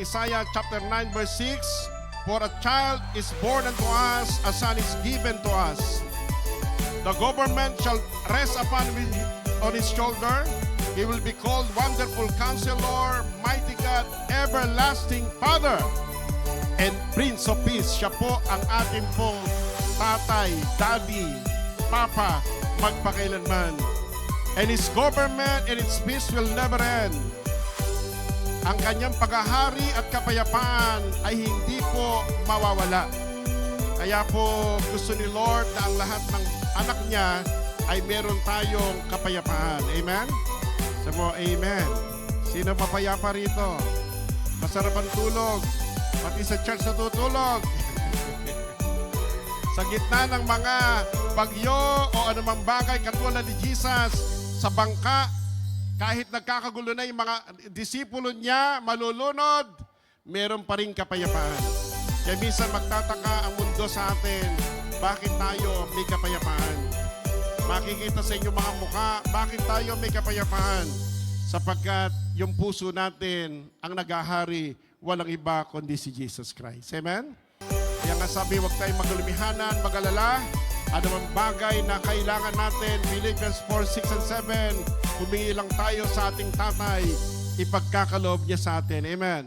Isaiah chapter 9 verse 6, "For a child is born unto us, a son is given to us. The government shall rest on his shoulder. He will be called Wonderful Counselor, Mighty God, Everlasting Father, and Prince of Peace." Siya po ang ating pong tatay, daddy, papa, magpakailanman. "And his government and its peace will never end." Ang kanyang paghahari at kapayapaan ay hindi po mawawala. Kaya po gusto ni Lord na ang lahat ng anak niya ay meron tayong kapayapaan. Amen? Sabi mo, amen. Sino mapayapa rito? Masarap ang tulog. Pati sa church natutulog. Sa gitna ng mga bagyo o anumang bagay katulad ni Jesus sa bangka, kahit nagkakagulo na yung mga disipulo niya, malulunod, meron pa rin kapayapaan. Kaya minsan magtataka ang mundo sa atin, bakit tayo may kapayapaan? Makikita sa inyong mga mukha, bakit tayo may kapayapaan? Sapagkat yung puso natin ang naghahari, walang iba kundi si Jesus Christ. Amen? Kaya nga sabi, huwag tayong magalumihanan, mag-alala. Ano mang bagay na kailangan natin, Philippians 4, 6, and 7, humingi lang tayo sa ating tatay, ipagkakaloob niya sa atin. Amen.